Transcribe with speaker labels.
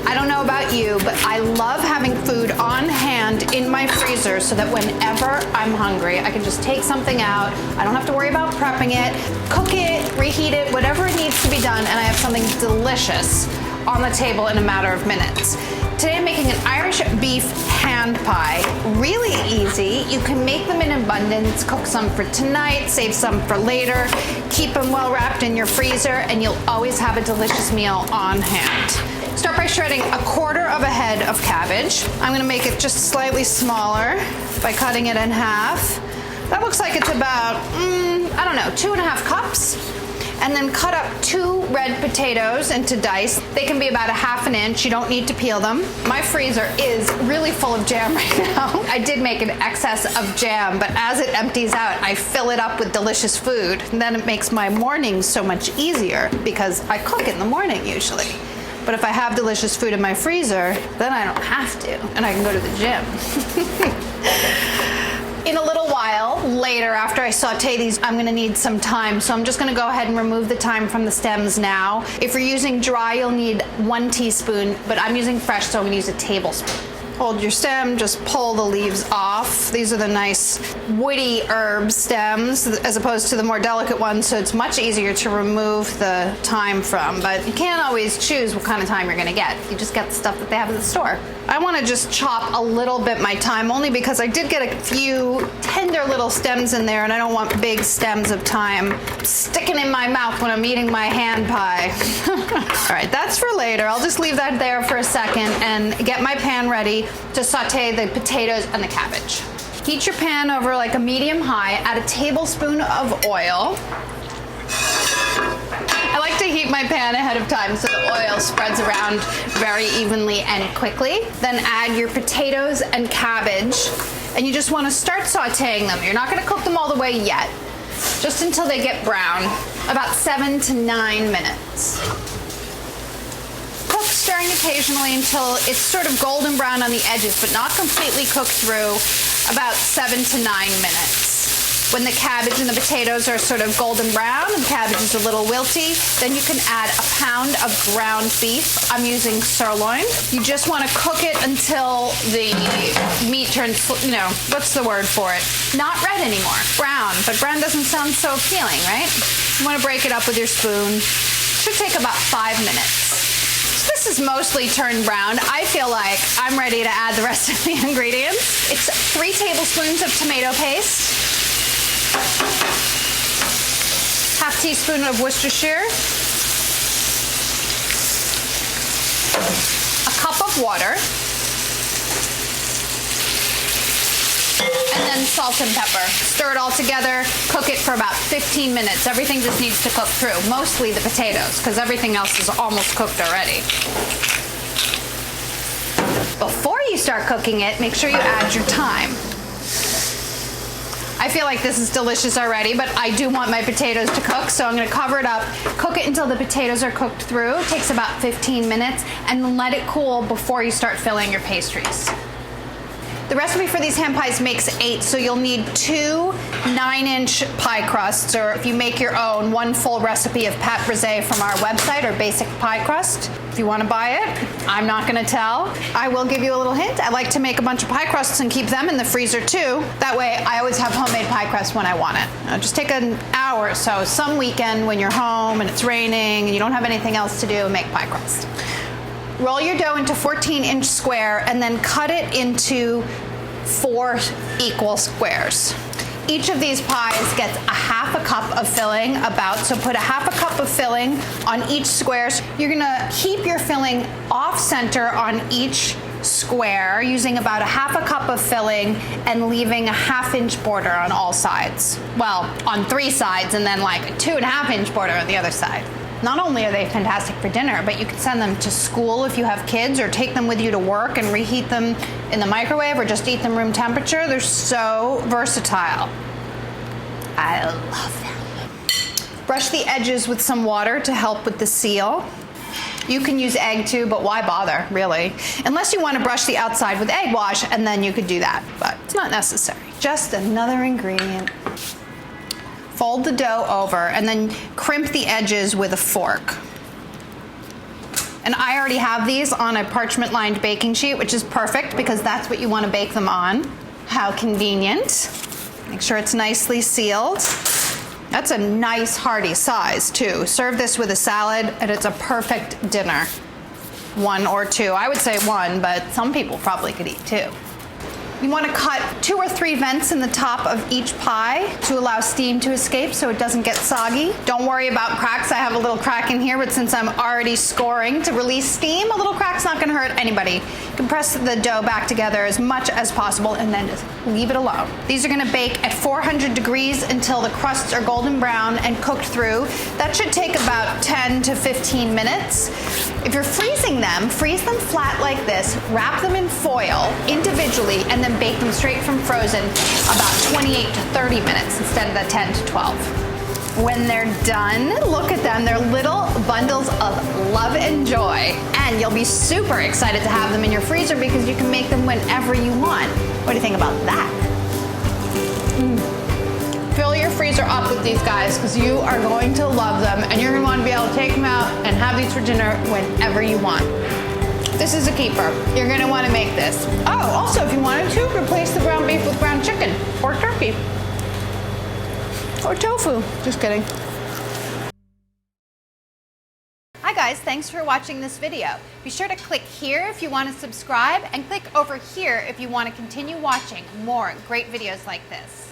Speaker 1: I don't know about you, but I love having food on hand in my freezer so that whenever I'm hungry, I can just take something out. I don't have to worry about prepping it, cook it, reheat it, whatever it needs to be done, and I have something delicious on the table in a matter of minutes. Today I'm making an Irish beef hand pie. Really easy. You can make them in abundance, cook some for tonight, save some for later, keep them well wrapped in your freezer, and you'll always have a delicious meal on hand. Start by shredding 1/4 of a head of cabbage. I'm gonna make it just slightly smaller by cutting it in half. That looks like it's about, I don't know, 2.5 cups. And then cut up 2 red potatoes into dice. They can be about 1/2 inch. You don't need to peel them. My freezer is really full of jam right now. I did make an excess of jam, but as it empties out, I fill it up with delicious food. And then it makes my mornings so much easier because I cook in the morning usually. But if I have delicious food in my freezer, then I don't have to, and I can go to the gym. In a little while, later after I saute these, I'm gonna need some thyme, so I'm just gonna go ahead and remove the thyme from the stems now. If you're using dry, you'll need 1 teaspoon, but I'm using fresh, so I'm gonna use a tablespoon. Hold your stem, just pull the leaves off. These are the nice woody herb stems as opposed to the more delicate ones, so it's much easier to remove the thyme from, but you can't always choose what kind of thyme you're gonna get. You just get the stuff that they have at the store. I wanna just chop a little bit my thyme, only because I did get a few tender little stems in there and I don't want big stems of thyme sticking in my mouth when I'm eating my hand pie. All right, that's for later. I'll just leave that there for a second and get my pan ready to saute the potatoes and the cabbage. Heat your pan over like a medium-high, add a tablespoon of oil. I like to heat my pan ahead of time so the oil spreads around very evenly and quickly. Then add your potatoes and cabbage, and you just want to start sauteing them. You're not going to cook them all the way yet, just until they get brown, about 7 to 9 minutes. Cook, stirring occasionally until it's sort of golden brown on the edges, but not completely cooked through, about 7 to 9 minutes. When the cabbage and the potatoes are sort of golden brown and the cabbage is a little wilty, then you can add 1 pound of ground beef. I'm using sirloin. You just want to cook it until the meat turns, you know, what's the word for it? Not red anymore, brown, but brown doesn't sound so appealing, right? You want to break it up with your spoon. Should take about 5 minutes. This is mostly turned brown. I feel like I'm ready to add the rest of the ingredients. It's 3 tablespoons of tomato paste, 1/2 teaspoon of Worcestershire, 1 cup of water, and then salt and pepper. Stir it all together, cook it for about 15 minutes. Everything just needs to cook through, mostly the potatoes, because everything else is almost cooked already. Before you start cooking it, make sure you add your thyme. I feel like this is delicious already, but I do want my potatoes to cook, so I'm gonna cover it up, cook it until the potatoes are cooked through. It takes about 15 minutes, and then let it cool before you start filling your pastries. The recipe for these hand pies makes 8, so you'll need 2 9-inch pie crusts, or if you make your own, 1 full recipe of pâte brisée from our website, or basic pie crust. If you want to buy it, I'm not going to tell. I will give you a little hint. I like to make a bunch of pie crusts and keep them in the freezer too. That way I always have homemade pie crust when I want it. Just take an hour or so, some weekend when you're home and it's raining and you don't have anything else to do, make pie crust. Roll your dough into 14-inch square and then cut it into 4 equal squares. Each of these pies gets 1/2 cup of filling about, so put 1/2 cup of filling on each square. You're gonna keep your filling off center on each square using about 1/2 cup of filling and leaving a 1/2-inch border on all sides. Well, on 3 sides and then like a 2.5-inch border on the other side. Not only are they fantastic for dinner, but you can send them to school if you have kids, or take them with you to work and reheat them in the microwave, or just eat them room temperature. They're so versatile. I love them. Brush the edges with some water to help with the seal. You can use egg too, but why bother, really? Unless you want to brush the outside with egg wash, and then you could do that, but it's not necessary. Just another ingredient. Fold the dough over and then crimp the edges with a fork. And I already have these on a parchment lined baking sheet, which is perfect because that's what you want to bake them on. How convenient. Make sure it's nicely sealed. That's a nice hearty size too. Serve this with a salad and it's a perfect dinner. 1 or 2. I would say 1, but some people probably could eat 2. You want to cut 2 or 3 vents in the top of each pie to allow steam to escape so it doesn't get soggy. Don't worry about cracks. I have a little crack in here, but since I'm already scoring to release steam, a little crack's not going to hurt anybody. You can press the dough back together as much as possible and then just leave it alone. These are going to bake at 400 degrees until the crusts are golden brown and cooked through. That should take about 10 to 15 minutes. If you're freezing them, freeze them flat like this, wrap them in foil individually, and then bake them straight from frozen about 28 to 30 minutes instead of the 10 to 12. When they're done, look at them. They're little bundles of love and joy. And you'll be super excited to have them in your freezer because you can make them whenever you want. What do you think about that? Fill your freezer up with these guys because you are going to love them and you're going to want to be able to take them out and have these for dinner whenever you want. This is a keeper. You're going to want to make this. Oh, also, if you wanted to, replace the ground beef with ground chicken or turkey or tofu. Just kidding. Hi guys, thanks for watching this video. Be sure to click here if you want to subscribe and click over here if you want to continue watching more great videos like this.